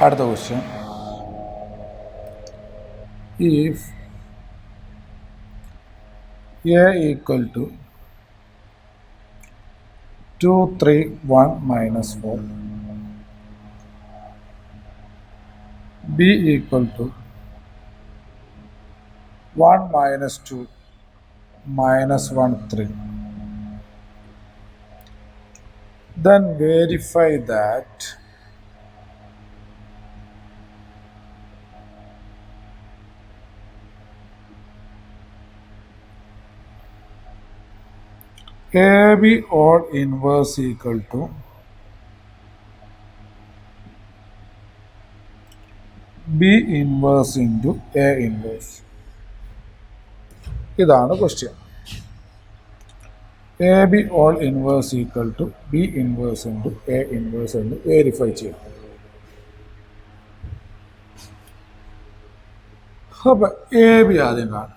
അടുത്ത question, if a equal to 2, 3, 1 minus 4, b equal to 1 minus 2 minus 1, 3, then verify that AB odd inverse equal to B inverse into A inverse. ഇതാണ് question. AB odd inverse equal to B inverse into A inverse എന്ന് verify ചെയ്യാം. അപ്പം AB ആദ്യം കാണാം.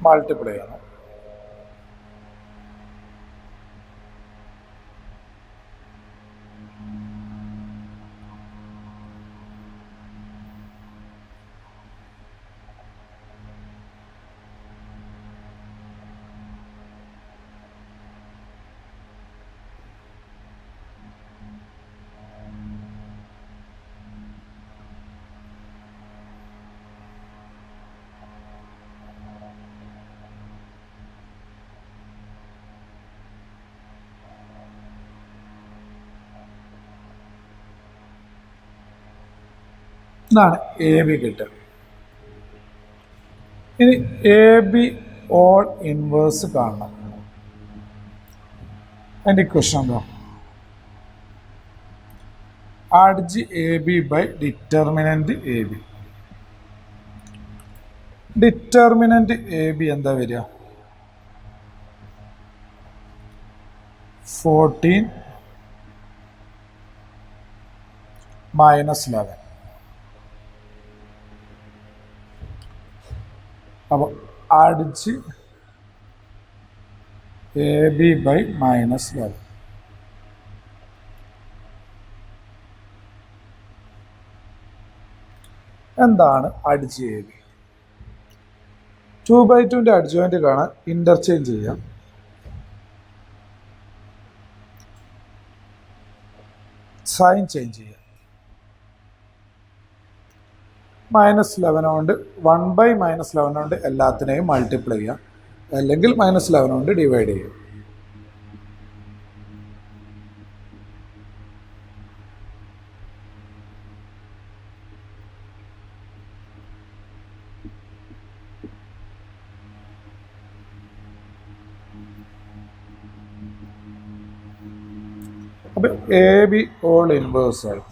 Multiply ചെയ്യണം. ഇതാണ് A B കിട്ടുക. ഇനി എ ബി ഓഡ് ഇൻവേഴ്സ് കാണണം. അതിൻ്റെ ഇക്വേഷൻ എന്താ? Adj A B by determinant A B. Determinant A B എന്താ വരിക? 14 മൈനസ് 11. അപ്പോൾ അടിച്ച് എ ബി ബൈ മൈനസ് 11. എന്താണ് അടിച്ച് എ ബി? 2/2 അഡ്ജോയിൻ്റ് കാണാൻ ഇൻ്റർചേഞ്ച് ചെയ്യാം. സൈൻ ചേഞ്ച് ചെയ്യാം. -11 കൊണ്ട് 1/-11 കൊണ്ട് എല്ലാത്തിനെയും മൾട്ടിപ്ലൈ ചെയ്യാം, അല്ലെങ്കിൽ -11 കൊണ്ട് ഡിവൈഡ് ചെയ്യാം. അപ്പം എ ബി ഓൾ ഇൻവേഴ്സ് ആയി.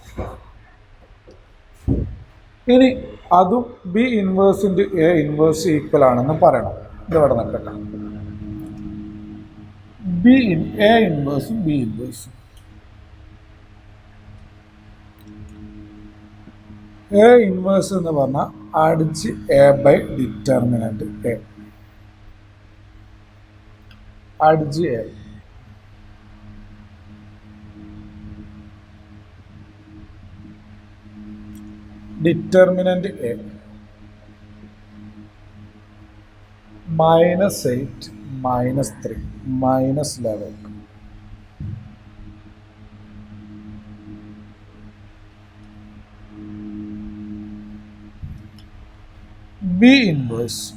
ഇനി അതും B inverse into A inverse equal ആണെന്ന് പറയണം. ഇതിവിടെ നിൽക്കട്ടെ. എ ഇൻവേഴ്സും ബി ഇൻവേഴ്സും. എ ഇൻവേഴ്സ് എന്ന് പറഞ്ഞാൽ അടിച്ച് എ ബൈ ഡിറ്റർമിനൻറ്റ് എ. അടിച്ച് A. Determinant A -8 -3 -11. B inverse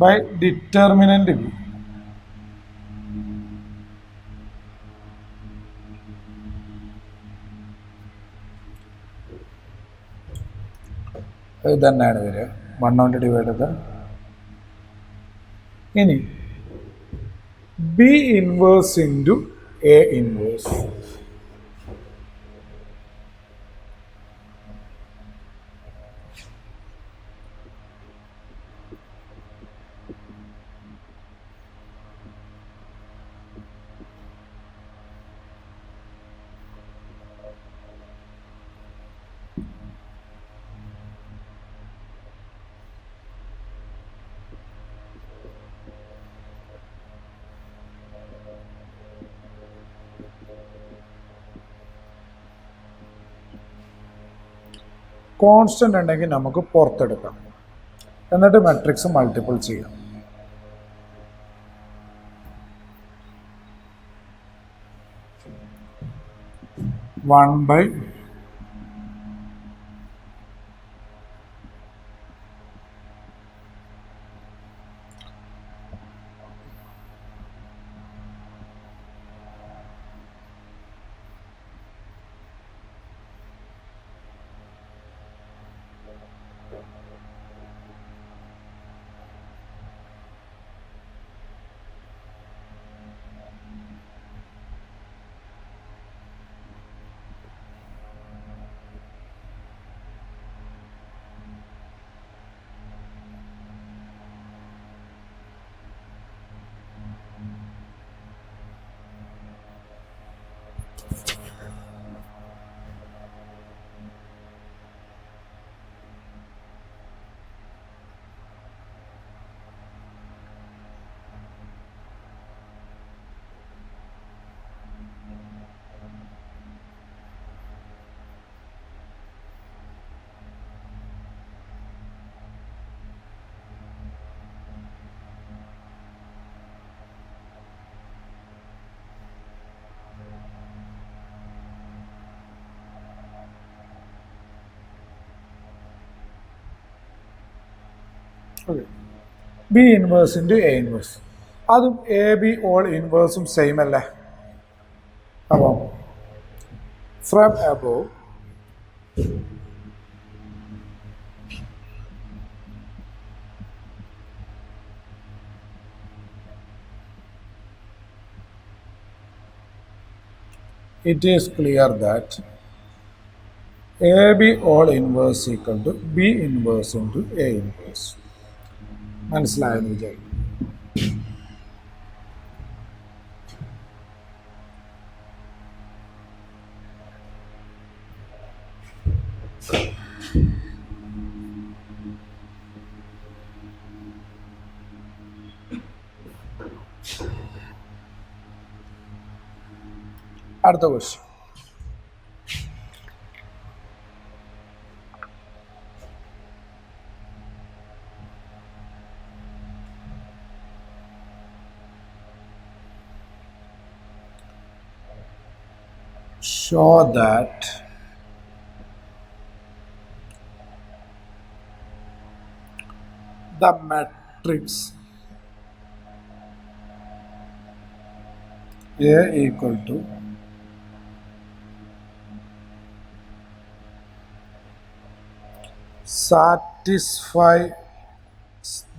by determinant B. ഇത് തന്നെയാണ് വരിക. 1 കൊണ്ട് ഡിവൈഡ് ചെയ്ത്. ഇനി B inverse into A inverse. Constant ഉണ്ടെങ്കിൽ നമുക്ക് പുറത്തെടുക്കാം, എന്നിട്ട് മാട്രിക്സ് മൾട്ടിപ്പിൾ ചെയ്യാം. One by B inverse into A inverse. അതും എ ബി ഓൾ ഇൻവേഴ്സും സെയിം അല്ലേ? അപ്പം from above it is clear that AB all inverse equal to B inverse into A inverse. മനസ്സിലായെന്ന് വിചാരിക്കും. അടുത്ത question. Show that the matrix A equal to satisfies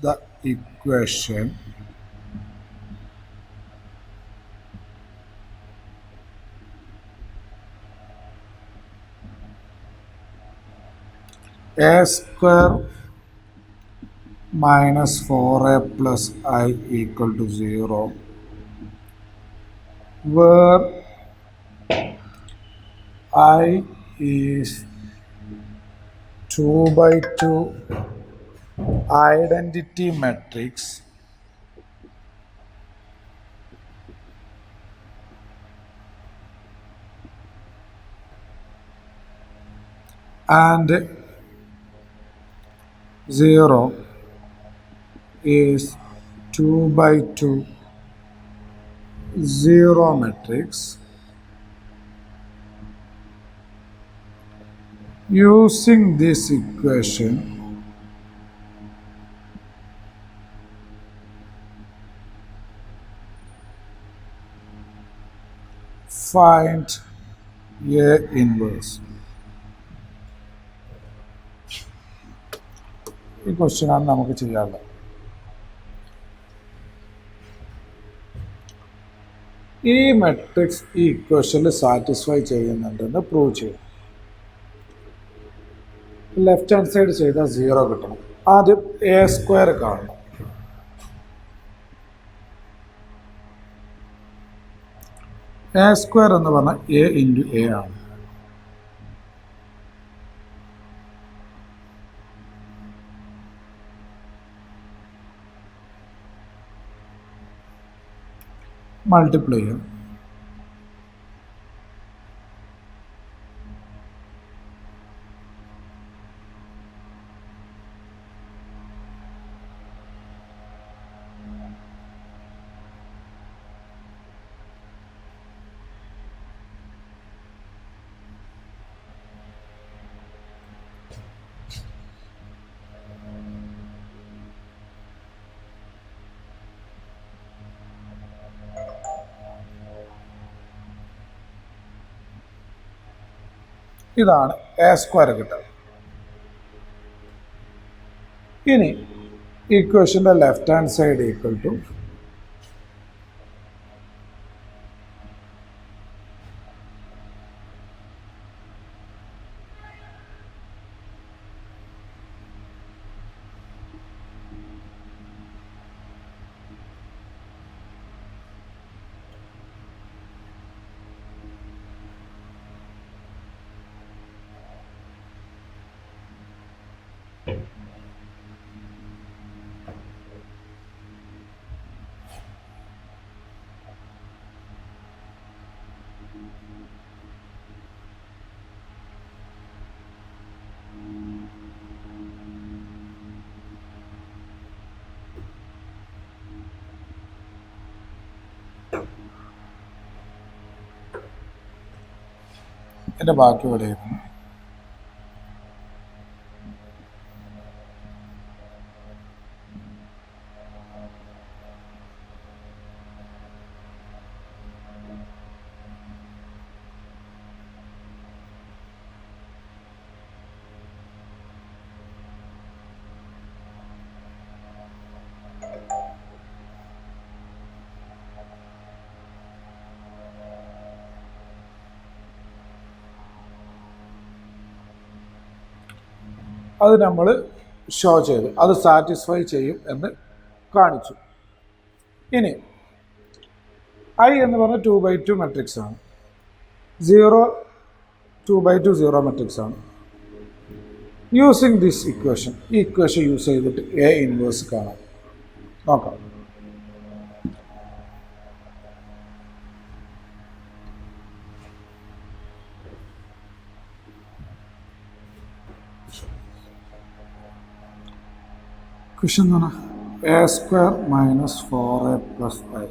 the equation A square minus 4A plus I equal to 0, where I is 2 by 2 identity matrix and 0 is 2 by 2 zero matrix. Using this equation, find A inverse. ഈ ക്വസ്റ്റ്യനാണ് നമുക്ക് ചെയ്യാനുള്ളത്. ഈ matrix ഈ ഇക്വേഷനിൽ satisfy ചെയ്യുന്നുണ്ടെന്ന് prove ചെയ്യും. Left hand side ചെയ്താൽ 0 കിട്ടണം. ആദ്യം എ സ്ക്വയർ കാണണം. എ സ്ക്വയർ എന്ന് പറഞ്ഞാൽ എ ഇൻറ്റു എ ആണ്. മൾട്ടിപ്ലൈ ചെയ്യും. ഇതാണ് എ സ്ക്വയർ കിട്ടുക. ഇനി ഇക്വേഷൻ്റെ left hand side equal to എൻ്റെ ബാക്കി വിലയിരുന്നു. അത് നമ്മൾ ഷോ ചെയ്തു, അത് സാറ്റിസ്ഫൈ ചെയ്യും എന്ന് കാണിച്ചു. ഇനി ഐ എന്ന് പറഞ്ഞാൽ 2/2 മെട്രിക്സ് ആണ്. 0 2/2 0 മെട്രിക്സ് ആണ്. യൂസിങ് ദിസ് ഇക്വേഷൻ, ഈ ഇക്വേഷൻ യൂസ് ചെയ്തിട്ട് എ ഇൻവേഴ്സ് കാണാം. നോക്കാം. ക്വസ്റ്റ്യൻ എന്ന് പറഞ്ഞാൽ A square minus 4a plus I.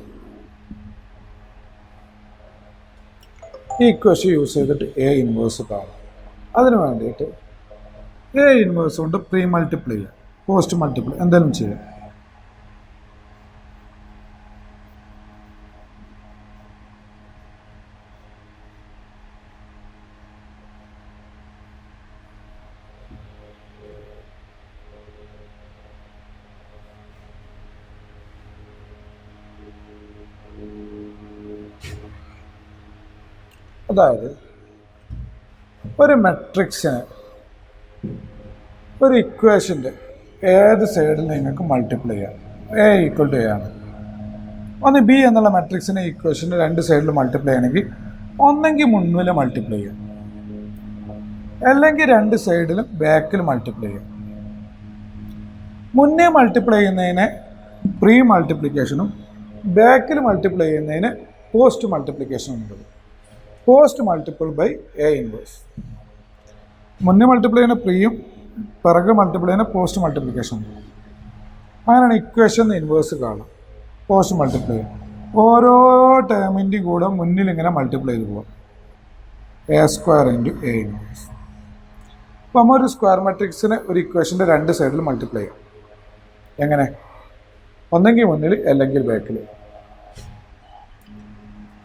ഈ ഇക്വേഷൻ യൂസ് ചെയ്തിട്ട് എ ഇൻവേഴ്സ് കാണാം. അതിന് വേണ്ടിയിട്ട് എ ഇൻവേഴ്സ് കൊണ്ട് പ്രീ മൾട്ടിപ്ലൈ ചെയ്യാം, പോസ്റ്റ് മൾട്ടിപ്ലൈ എന്തെങ്കിലും ചെയ്യാം. അതായത് ഒരു മെട്രിക്സിന് ഒരു ഇക്വേഷൻ്റെ ഏത് സൈഡിൽ നിങ്ങൾക്ക് മൾട്ടിപ്ലൈ ചെയ്യാം. എ ഈക്വൽ ടു എ ആണ്. ഒന്ന് ബി എന്നുള്ള മെട്രിക്സിന് ഇക്വേഷൻ്റെ രണ്ട് സൈഡിൽ മൾട്ടിപ്ലൈ ചെയ്യണമെങ്കിൽ ഒന്നെങ്കിൽ മുന്നിൽ മൾട്ടിപ്ലൈ ചെയ്യാം, അല്ലെങ്കിൽ രണ്ട് സൈഡിലും ബാക്കിൽ മൾട്ടിപ്ലൈ ചെയ്യാം. മുന്നേ മൾട്ടിപ്ലൈ ചെയ്യുന്നതിന് പ്രീ മൾട്ടിപ്ലിക്കേഷനും ബാക്കിൽ മൾട്ടിപ്ലൈ ചെയ്യുന്നതിന് പോസ്റ്റ് മൾട്ടിപ്ലിക്കേഷനും ഉണ്ട്. Post multiple by A inverse. മുന്നേ മൾട്ടിപ്ലൈ ചെയ്യുന്ന പ്രീയും പിറകെ മൾട്ടിപ്ലൈ ചെയ്യുന്ന പോസ്റ്റ് മൾട്ടിപ്ലിക്കേഷൻ. അങ്ങനെയാണ് ഇക്വേഷൻ ഇൻവേഴ്സ് കാണാം. പോസ്റ്റ് മൾട്ടിപ്ലൈ ചെയ്യും. ഓരോ ടേമിൻ്റെയും കൂടെ മുന്നിൽ ഇങ്ങനെ മൾട്ടിപ്ലൈ ചെയ്ത് പോകാം. A square into A inverse. അപ്പോൾ നമ്മൾ ഒരു സ്ക്വയർ മെട്രിക്സിന് ഒരു ഇക്വേഷൻ്റെ രണ്ട് സൈഡിൽ മൾട്ടിപ്ലൈ ചെയ്യാം. എങ്ങനെ? ഒന്നെങ്കിൽ മുന്നിൽ അല്ലെങ്കിൽ ബാക്കിൽ.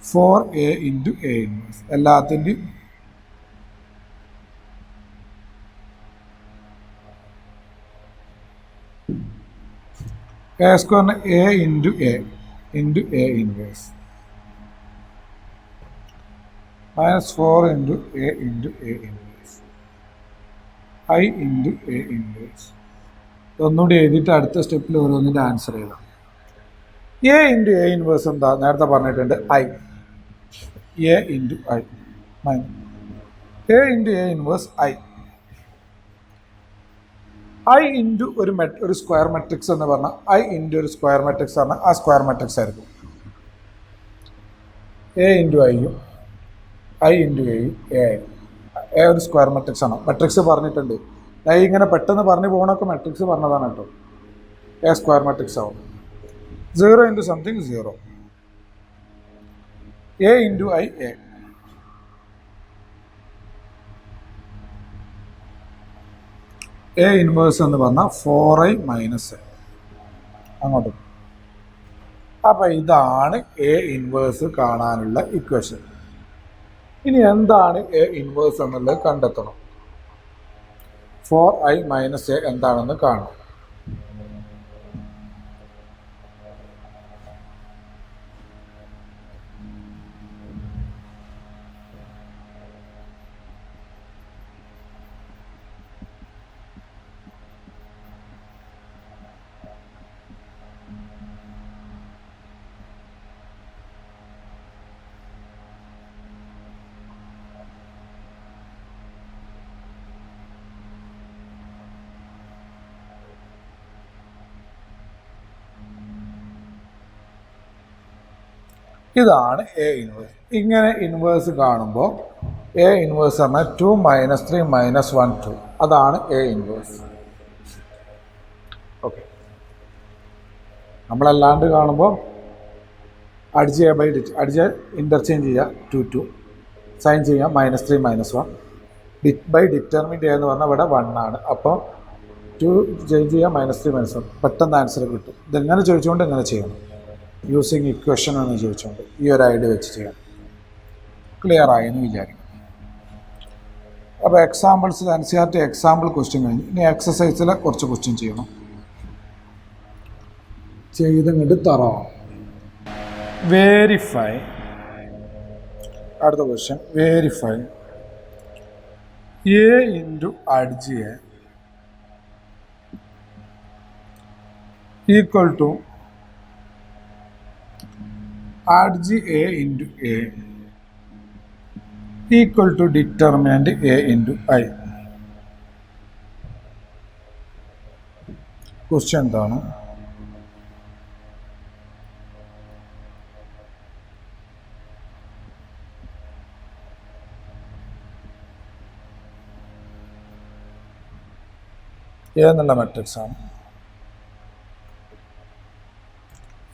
4a into A inverse. എല്ലാത്തിൻ്റെയും എ സ്ക്വയറിന് A into A inverse -4 into A inverse I into A inverse. ഒന്നുകൂടി എഴുതിയിട്ട് അടുത്ത സ്റ്റെപ്പിൽ ഓരോന്നിൻ്റെ ആൻസർ എഴുതാം. എ ഇൻറ്റു എ ഇൻവേഴ്സ് എന്താ? നേരത്തെ പറഞ്ഞിട്ടുണ്ട് I. A into I A into A inverse I into ഒരു സ്ക്വയർ മെട്രിക്സ് എന്ന് പറഞ്ഞാൽ ഐ ഇൻറ്റു ഒരു സ്ക്വയർ മെട്രിക്സ് പറഞ്ഞാൽ ആ സ്ക്വയർ മെട്രിക്സ് ആയിരിക്കും. എ ഇൻറ്റു ഐയും ഐ ഇൻറ്റു എയും എ ഒരു സ്ക്വയർ മെട്രിക്സ് ആണ്. മെട്രിക്സ് പറഞ്ഞിട്ടുണ്ട്. ഐ ഇങ്ങനെ പെട്ടെന്ന് പറഞ്ഞു പോകണമൊക്കെ മെട്രിക്സ് പറഞ്ഞതാണ് കേട്ടോ. എ സ്ക്വയർ മെട്രിക്സ് ആവും. 0 into something 0. A into I A inverse എന്ന് പറഞ്ഞാൽ 4i - എ അങ്ങോട്ട്. അപ്പം ഇതാണ് എ ഇൻവേഴ്സ് കാണാനുള്ള ഇക്വേഷൻ. ഇനി എന്താണ് എ ഇൻവേഴ്സ് എന്നുള്ളത് കണ്ടെത്തണം. 4i - എ എന്താണെന്ന് കാണണം. ഇതാണ് എ ഇൻവേഴ്സ്. ഇങ്ങനെ ഇൻവേഴ്സ് കാണുമ്പോൾ എ ഇൻവേഴ്സ് പറഞ്ഞാൽ 2 - 3 - 1 2. അതാണ് എ ഇൻവേഴ്സ്. ഓക്കെ. നമ്മളല്ലാണ്ട് കാണുമ്പോൾ അടിച്ച് എ ബൈ അടിച്ച് ഇൻ്റർചേഞ്ച് ചെയ്യുക 2 2 സൈൻ ചെയ്യുക -3 - 1 ബൈ ഡിറ്റർമിൻ്റ് എന്ന് പറഞ്ഞാൽ ഇവിടെ 1 ആണ്. അപ്പോൾ 2 ചേഞ്ച് ചെയ്യുക -3 - 1 പെട്ടെന്ന് ആൻസർ കിട്ടും. ഇതെങ്ങനെ ചോദിച്ചുകൊണ്ട് എങ്ങനെ ചെയ്യണം? യൂസിങ് ഇക്വേഷൻ എന്ന് ചോദിച്ചുകൊണ്ട് ഈ ഒരു ഐഡിയ വെച്ച് ചെയ്യാം. ക്ലിയർ ആയെന്ന് വിചാരിക്കും. അപ്പോൾ എക്സാമ്പിൾസിൽ NCERT എക്സാമ്പിൾ ക്വസ്റ്റ്യൻ കഴിഞ്ഞു. ഇനി എക്സസൈസിലെ കുറച്ച് ക്വസ്റ്റ്യൻ ചെയ്യണം. ചെയ്തങ്ങോട്ട് തറവാം. വേരിഫൈ. അടുത്ത question verify A into adj A equal to adj A into A equal to determinant A into I. Question എന്താണ്? എ എന്നുള്ള മെട്രിക്സ് ആണ്.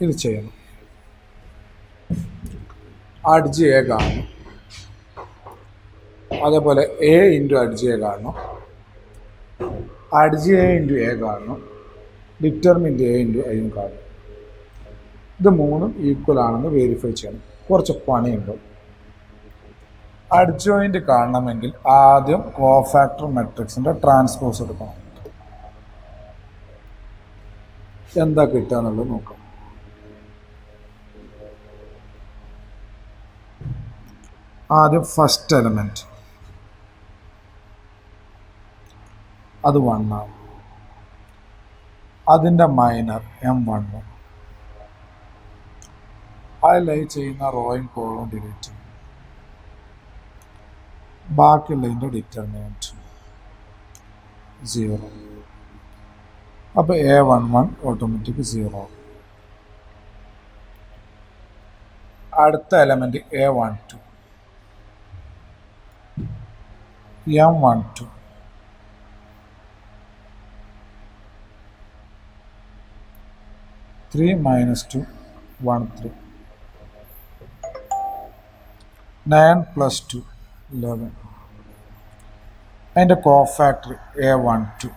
ഇത് ചെയ്യണം. അഡ്ജ് എ കാണണം. അതേപോലെ എ ഇൻറ്റു അഡ്ജ് എ കാണണം. അഡ്ജ് എ ഇൻറ്റു എ കാണണം. Determinant A into ഐയും കാണണം. ഇത് മൂന്നും ഈക്വൽ ആണെന്ന് വെരിഫൈ ചെയ്യണം. കുറച്ച് പണിയുണ്ട്. അഡ്ജോയിൻ്റ് കാണണമെങ്കിൽ ആദ്യം കോഫാക്ടർ മെട്രിക്സിൻ്റെ ട്രാൻസ്പോസ് എടുക്കണം. എന്താ കിട്ടുക എന്നുള്ളത് നോക്കാം. ആദ്യം ഫസ്റ്റ് എലമെൻറ്റ് അത് 1 ആണ്. അതിൻ്റെ മൈനർ M1. അതിൽ ചെയ്യുന്ന റോയും കോളും ഡിലീറ്റ് ചെയ്യും. ബാക്കിയുള്ളതിൻ്റെ ഡിറ്റർമിനൻറ്റ് 0. അപ്പോൾ A11 ഓട്ടോമാറ്റിക് 0. അടുത്ത എലമെൻറ്റ് A12 M12 3 - 2 1 3 9 + 2 11. അതിൻ്റെ കോഫാക്ടർ A12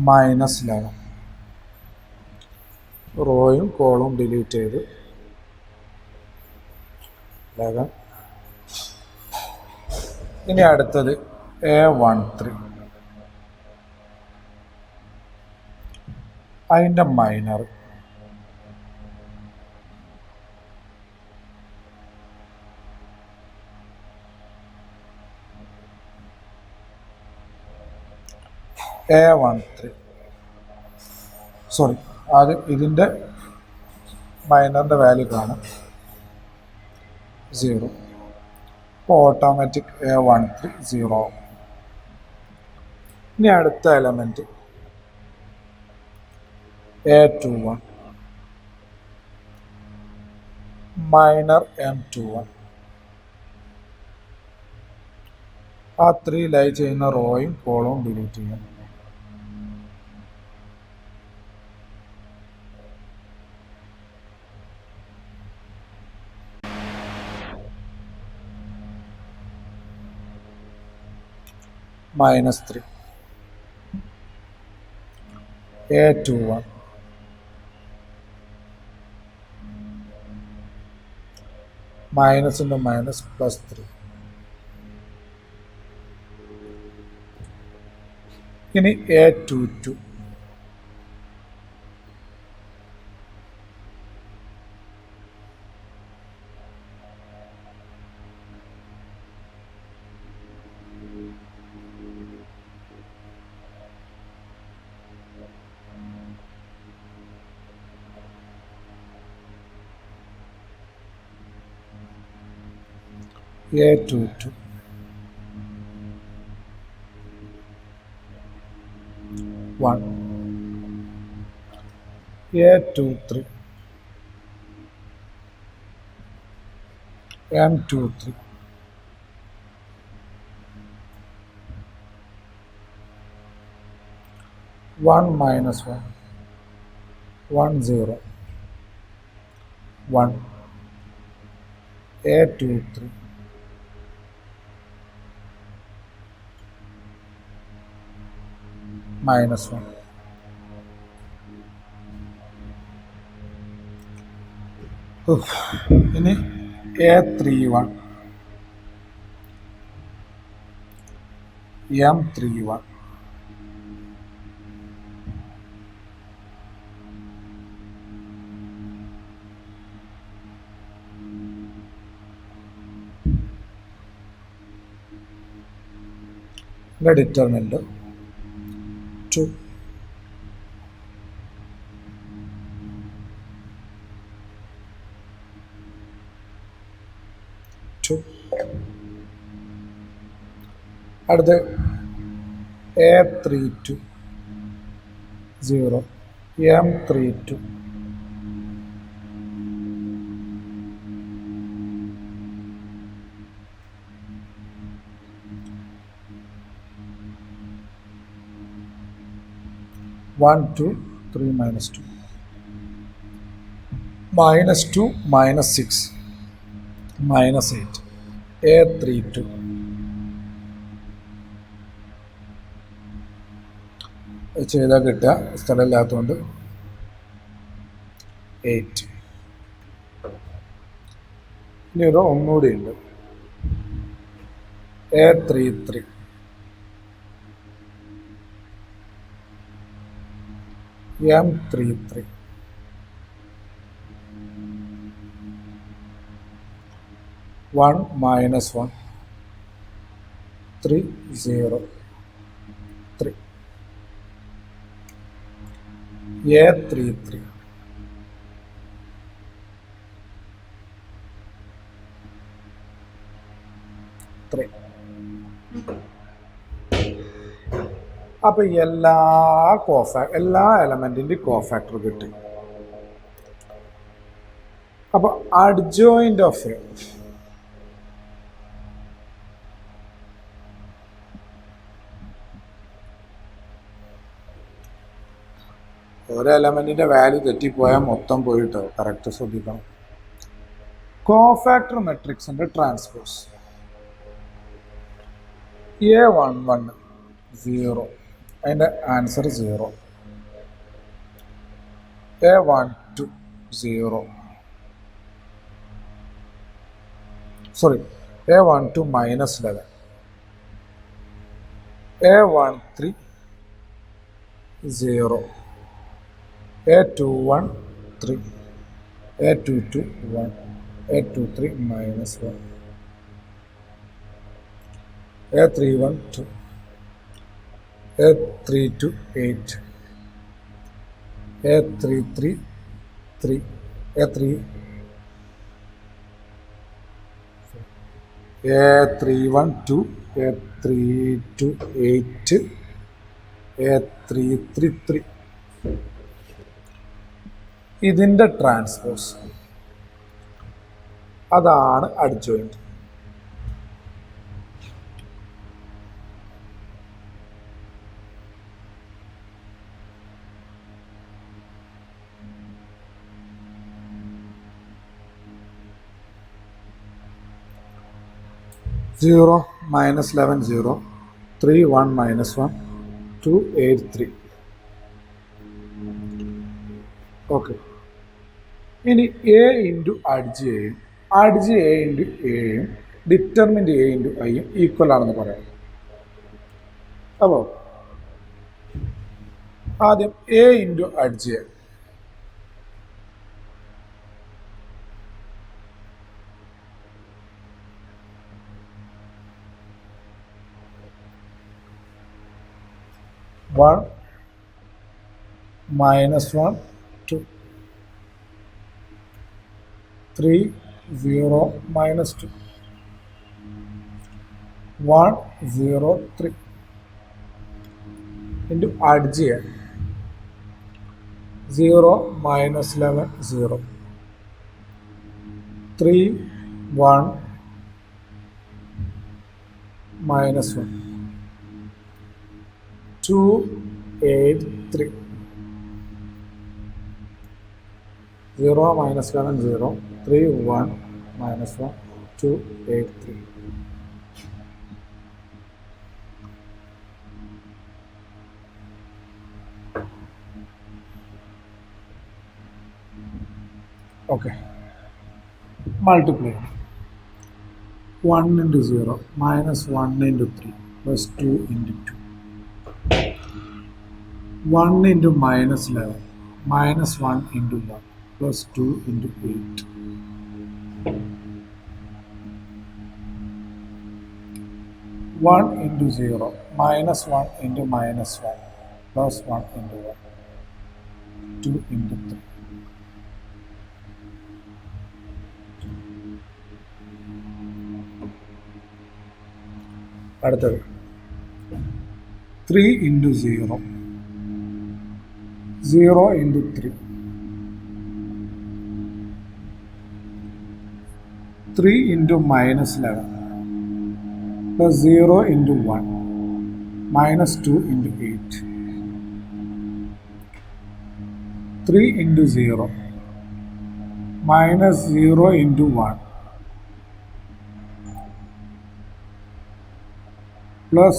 -11. റോയും കോളും ഡിലീറ്റ് ചെയ്ത് 11 ഇനി അടുത്തത് A13, അതിൻ്റെ മൈനർ A13, സോറി ആദ്യം ഇതിൻ്റെ മൈനറിൻ്റെ വാല്യൂ കാണാം 0. അപ്പോൾ ഓട്ടോമാറ്റിക് A13 0. ഇനി അടുത്ത എലമെൻറ്റ് A21 മൈനർ M21. ആ 3 ലൈ ചെയ്യുന്ന റോയും കോളവും ഡിലീറ്റ് ചെയ്യാം. -3 A21 മൈനസിൻ്റെ മൈനസ് +3. ഇനി A22 A22 1 A23 M23 1 -1 1 0 1 A23 -1 ഇനി A31 M31 ഡിറ്റർമിനന്റ് 2 2 അടുത്ത് A32 0 M32 1 2 3 -2 -2 -6 -8 A32 ചെയ്താൽ കിട്ടുക, സ്ഥലമില്ലാത്തതുകൊണ്ട് 8. ഇനി ഒരു ഒന്നുകൂടി ഉണ്ട് A33 M33 1 -1 3 0 3 A33 3. അപ്പോൾ എല്ലാ എലമെൻറ്റിൻ്റെയും കോഫാക്ടർ കിട്ടി. അപ്പോൾ അഡ്ജോയിൻ്റ് ഓഫ് ഒരു എലമെൻറ്റിൻ്റെ വാല്യൂ തെറ്റിപ്പോയാൽ മൊത്തം പോയിട്ടോ, കറക്റ്റ് ശ്രദ്ധിക്കണം. കോഫാക്ടർ മെട്രിക്സിൻ്റെ ട്രാൻസ്പോസ് A11 0, അതിൻ്റെ answer 0. A12 0, sorry A12 -11 A13 0, A21 3, A22 1, A23 -1, A31 2, A32 8, A33 3, A31 2, A32 8, A33 3. ഇതിൻ്റെ ട്രാൻസ്പോസ് അതാണ് അഡ്ജോയിൻറ്റ്. -0 -11 0, 3 1 -1, 2 8 3. ഓക്കെ, ഇനി എ ഇൻറ്റു അഡ്ജ് എയും അഡ്ജ് എ ഇൻറ്റു എയും ഡിറ്റർമിൻ്റ് എ ഇൻറ്റു ഐയും ഈക്വൽ ആണെന്ന് പറയാം. അപ്പോൾ ആദ്യം A into adj A. -1 -2, 3 0 -2, 1 0 3 into add 0 -11 0, 3 1 -1, 2 8 3, 0 -11 0, 3 1 -1, 2 8 3. Okay, multiply 1 into 0 -1 into 3 plus 2 into 2, 1 into -11 -1 into 1 plus 2 into 8, 1 into 0 -1 into -1 plus 1 into 1, 2 into 3. അടുത്തത് 3 into 0, 0 into 3, 3 into -11 plus 0 into 1 -2 into 8, 3 into 0 -0 into 1 plus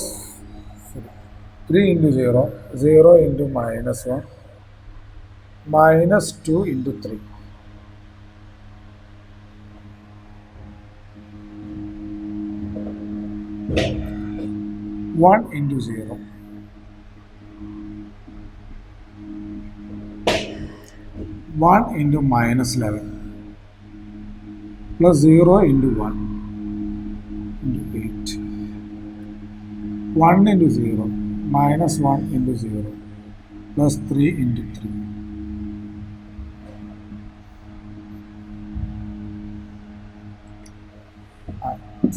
3 into 0 0 into -1 -2 into 3. 1 into 0 1 into -11 plus 0 into 1 into 8, 1 into 0 -1 into 0 plus 3 into 3.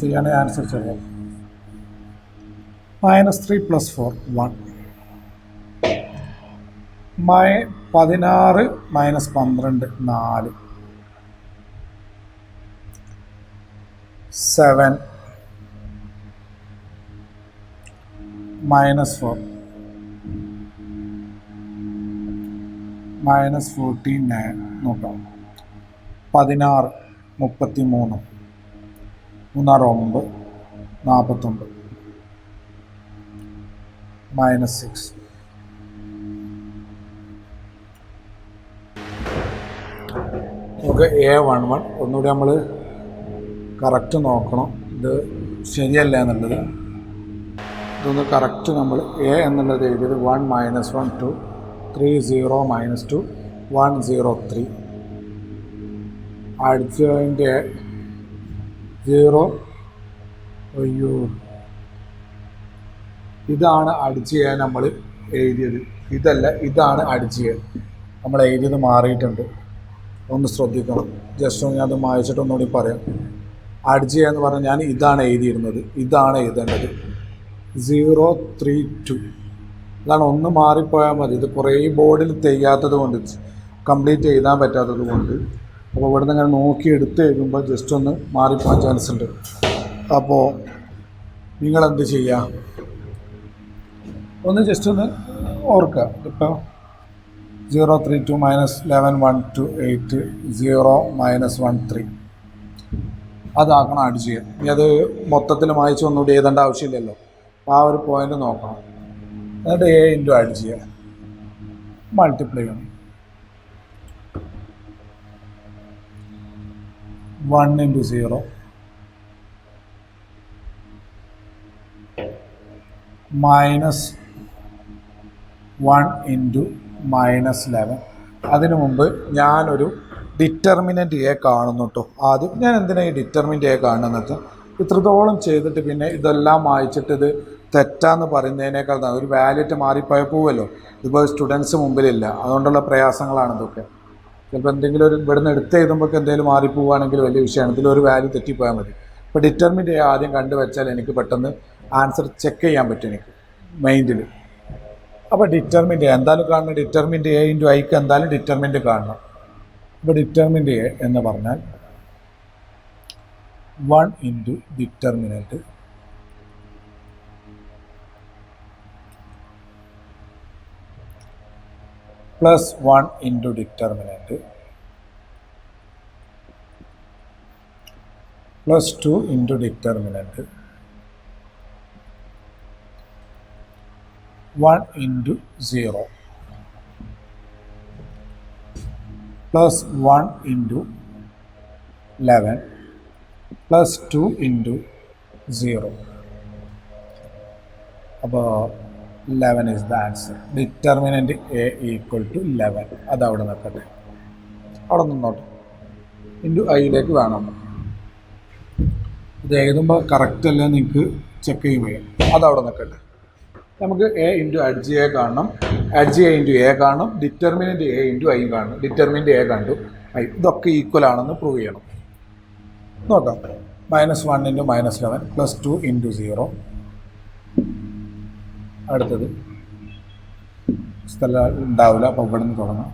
ചെയ്യണേ answer ചെയ്യാം. -3 plus 4 1, 16 -12 4, 7 -4 -14 9. നോക്കാം. 16 33 3 9 49 -6. നമുക്ക് A11 ഒന്നുകൂടി നമ്മൾ correct നോക്കണം ഇത് ശരിയല്ല എന്നുള്ളത്. ഇതൊന്ന് കറക്റ്റ് നമ്മൾ എ എന്നുള്ളത് എഴുതിയത് 1 -1 2 3 0 -2 1 0 3 അടിച്ചതിൻ്റെ 0 അയ്യോ ഇതാണ് അടിച്ച് ചെയ്യാൻ നമ്മൾ എഴുതിയത്, ഇതല്ല ഇതാണ് അടിച്ച് ചെയ്യാൻ നമ്മൾ എഴുതിയത് മാറിയിട്ടുണ്ട്. ഒന്ന് ശ്രദ്ധിക്കണം. ജസ്റ്റ് ഒന്ന് ഞാനത് വായിച്ചിട്ട് ഒന്നുകൂടി പറയാം. അടിച്ച് ചെയ്യുക എന്ന് പറഞ്ഞാൽ ഞാൻ ഇതാണ് എഴുതിയിരുന്നത്, ഇതാണ് എഴുതേണ്ടത് 0 3 2. ഇതാണ് ഒന്ന് മാറിപ്പോയാൽ മതി. ഇത് കുറേ ബോർഡിൽ ചെയ്യാത്തത് കൊണ്ട്, കംപ്ലീറ്റ് എഴുതാൻ പറ്റാത്തത് കൊണ്ട്, അപ്പോൾ ഇവിടെ നിന്ന് ഇങ്ങനെ നോക്കി എടുത്ത് എഴുതുമ്പോൾ ജസ്റ്റ് ഒന്ന് മാറിപ്പോകാൻ ചാൻസ് ഉണ്ട്. അപ്പോൾ നിങ്ങളെന്ത് ചെയ്യുക, ഒന്ന് ജസ്റ്റ് ഒന്ന് ഓർക്കുക. ഇപ്പോൾ 0 3 2 -11 1 2 8 0 -1 3 അതാക്കണം ആഡ് ചെയ്യുക. ഇനി അത് മൊത്തത്തിൽ വായിച്ച് ഒന്നുകൂടി എഴുതേണ്ട ആവശ്യമില്ലല്ലോ. ആ ഒരു പോയിന്റ് നോക്കണം. എന്നിട്ട് എ ഇൻറ്റു ആഡ് ചെയ്യുക, മൾട്ടിപ്ലൈ ചെയ്യണം. 1 × 0 -1 × -11. അതിനു മുമ്പ് ഞാനൊരു ഡിറ്റർമിനൻ്റ് എ കാണുന്നു കേട്ടോ. ആദ്യം ഞാൻ എന്തിനാണ് ഈ ഡിറ്റർമിനൻ്റ് എ കാണുന്നത്? ഇത്രത്തോളം ചെയ്തിട്ട് പിന്നെ ഇതെല്ലാം വായിച്ചിട്ട് ഇത് തെറ്റാന്ന് പറയുന്നതിനേക്കാൾ ഒരു വാല്യൂറ്റ് മാറിപ്പോയ പോവുമല്ലോ. ഇതിപ്പോൾ സ്റ്റുഡൻസ് മുമ്പിലില്ല, അതുകൊണ്ടുള്ള പ്രയാസങ്ങളാണ് ഇതൊക്കെ. ചിലപ്പോൾ എന്തെങ്കിലും ഒരു ഇവിടുന്ന് എടുത്ത് എഴുതുമ്പോൾ എന്തെങ്കിലും മാറിപ്പോവുകയാണെങ്കിൽ വലിയ വിഷയമാണ്. ഇതിലൊരു വാല്യൂ തെറ്റിപ്പോയാൽ മതി. ഇപ്പോൾ ഡിറ്റർമിൻ്റ് എ ആദ്യം കണ്ടുവച്ചാൽ എനിക്ക് പെട്ടെന്ന് ആൻസർ ചെക്ക് ചെയ്യാൻ പറ്റും എനിക്ക് മൈൻഡിൽ. അപ്പോൾ ഡിറ്റർമിൻ്റ് എ എന്തായാലും കാണണം. ഡിറ്റർമിൻ്റ് എ ഇൻറ്റു ഐക്ക് എന്തായാലും ഡിറ്റർമിൻ്റ് കാണണം. ഇപ്പോൾ ഡിറ്റർമിൻ്റ് എ എന്ന് പറഞ്ഞാൽ 1 × ഡിറ്റർമിനൻ്റ് +1 × ഡിറ്റർമിനൻ്റ് +2 × ഡിറ്റർമിനൻ്റ് 1 × 0 +1 × 11 +2 × 0. അപ്പോൾ 11 is the answer. Determinant A = 11. അതവിടെ നിൽക്കട്ടെ, അവിടെ നിന്നോട്ടെ. ഇൻറ്റു ഐയിലേക്ക് വേണം. ഇത് എഴുതുമ്പോൾ കറക്റ്റ് അല്ലേ നിങ്ങൾക്ക് ചെക്ക് ചെയ്യുമ്പോൾ അതവിടെ നിൽക്കട്ടെ. നമുക്ക് എ ഇൻറ്റു അഡ്ജ് എ കാണണം, അഡ്ജ് എ ഇൻറ്റു എ കാണണം, ഡിറ്റർമിനൻ്റ് എ ഇൻറ്റു ഐ കാണണം. ഡിറ്റർമിനൻ്റ് എ കണ്ടു, ഐ ഇതൊക്കെ ഈക്വൽ ആണെന്ന് പ്രൂവ് ചെയ്യണം. നോക്കാം. -1 × -11 +2 × 0. അടുത്തത് സ്ഥലം ഉണ്ടാവില്ല, അപ്പോൾ ഇവിടെ നിന്ന് തുടങ്ങാം.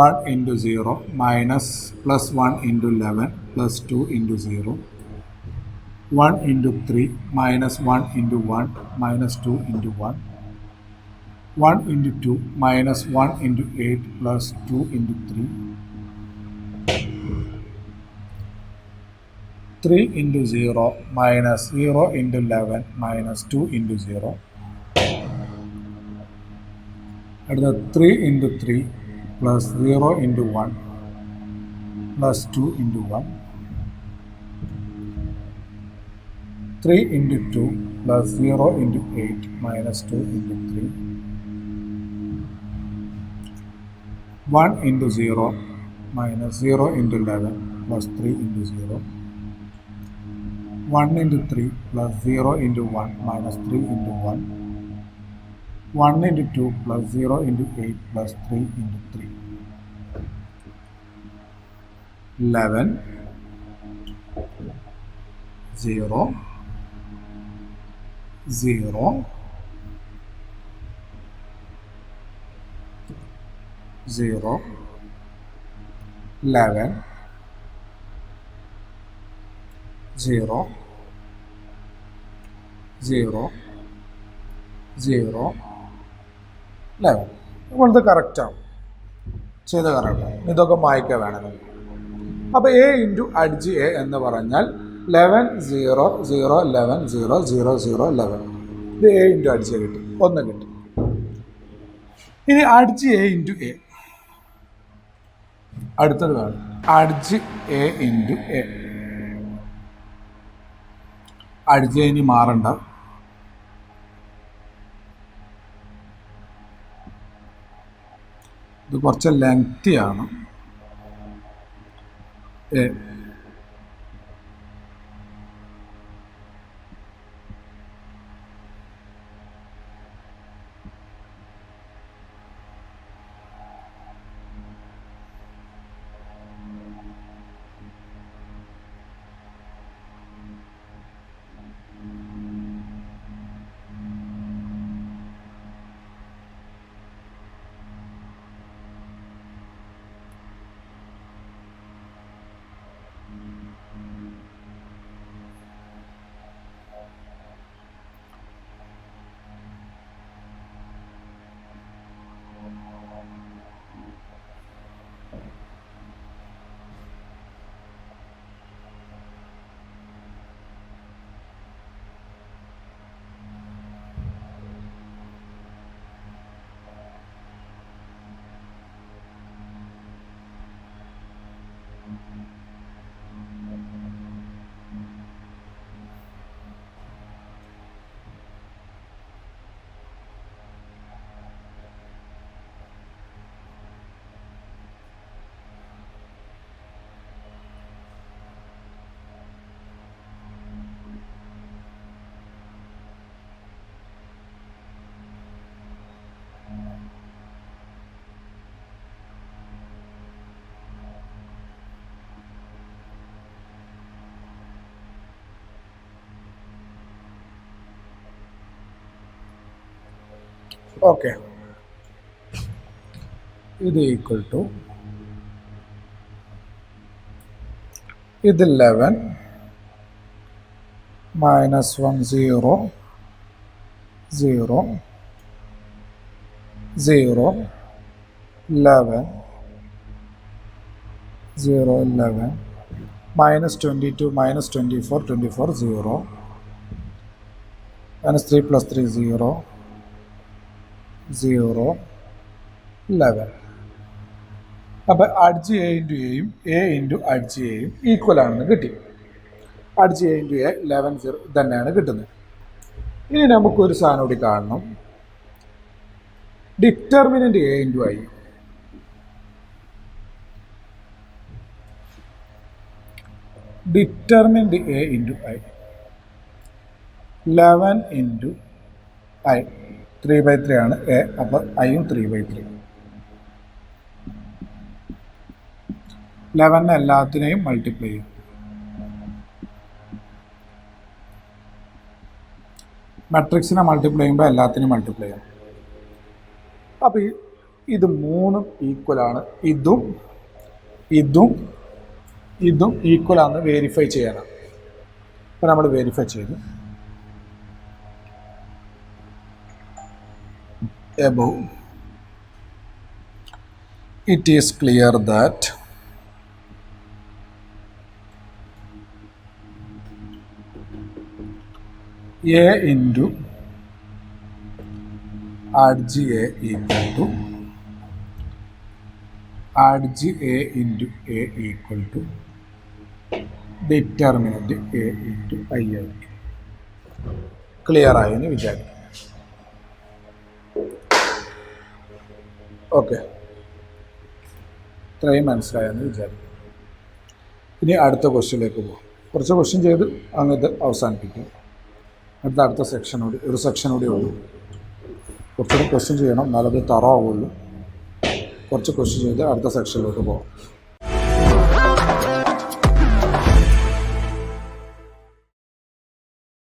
1 × 0 -+1 × 11 +2 × 0 1 × 3 -1 × 1 -2 × 1 1 × 2 -1 × 8 +2 × 3 3 × 0 -0 × 11 -2 × 0. അടുത്ത 3 × 3 +0 × 1 +2 × 1 3 × 2 +0 × 8 -2 × 3 1 × 0 -0 × 11 +3 × 0 1 × 3 +0 × 1 -3 × 1 1 × 2 +0 × 8 +3 × 3 11 0 0 0 11 0 0 0 11. അപ്പോൾ ഇത് കറക്റ്റാണ്, ചെയ്ത് കറക്റ്റാണ്. ഇതൊക്കെ മായ്ക്കാൻ വേണമെങ്കിൽ. അപ്പോൾ എ ഇൻറ്റു അഡ്ജ് എ എന്ന് പറഞ്ഞാൽ 11 0 0 11 0 0 0 11. ഇത് എ ഇൻറ്റു അഡ്ജ് എ കിട്ടും, ഒന്ന് കിട്ടും. ഇനി അഡ്ജ് എ ഇൻറ്റു എ അടുത്തത് വേണം. അഡ്ജ് എ ഇൻറ്റു എ അടിച്ച് ഇനി മാറണ്ട. ഇത് കുറച്ച് ലെങ്തിയാണ്. ഓക്കെ, ഇത് ഈക്വൽ ടു ഇത് 11 -1 0 0 0 11 0 11 -22 -24 24 0 -3 + 3 0 0 11. അപ്പോൾ അഡ്ജ് എ ഇൻറ്റു എയും എ ഇൻറ്റു അഡ്ജ് എയും ഈക്വൽ ആണെന്ന് കിട്ടി. അഡ്ജ് എ ഇൻറ്റു എ 11 0 തന്നെയാണ് കിട്ടുന്നത്. ഇനി നമുക്കൊരു സാധനം കൂടി കാണണം. Determinant A into I. Determinant A into I 11 into I 3/3 ആണ് എ. അപ്പോൾ ഐയും 3/3. 11 എല്ലാത്തിനെയും മൾട്ടിപ്ലൈ ചെയ്യും. മാട്രിക്സിനെ മൾട്ടിപ്ലൈ ചെയ്യുമ്പോൾ എല്ലാത്തിനെയും മൾട്ടിപ്ലൈ ചെയ്യും. അപ്പോൾ ഇത് മൂന്നും ഈക്വലാണ്. ഇതും ഇതും ഇതും ഈക്വലാണെന്ന് വെരിഫൈ ചെയ്യാനാണ്. അപ്പോൾ നമ്മൾ വെരിഫൈ ചെയ്തു. Above, it is clear that A into adj A equal to adj A into A equal to determinant A into I. Clear ആയെന്ന് വിചാരിക്കും. ഓക്കെ, ഇത്രയും മനസ്സിലായെന്ന് വിചാരിക്കും. ഇനി അടുത്ത ക്വസ്റ്റ്യനിലേക്ക് പോകും. കുറച്ച് ക്വസ്റ്റ്യൻ ചെയ്ത് അങ്ങ് അവസാനിപ്പിക്കും. അടുത്ത സെക്ഷനോട് ഒരു സെക്ഷനോടെ ഉള്ളൂ. കുറച്ചുകൂടി ക്വസ്റ്റ്യൻ ചെയ്യണം, എന്നാലത് തറവാവുള്ളൂ. കുറച്ച് ക്വസ്റ്റ്യൻ ചെയ്ത് അടുത്ത സെക്ഷനിലേക്ക് പോകാം.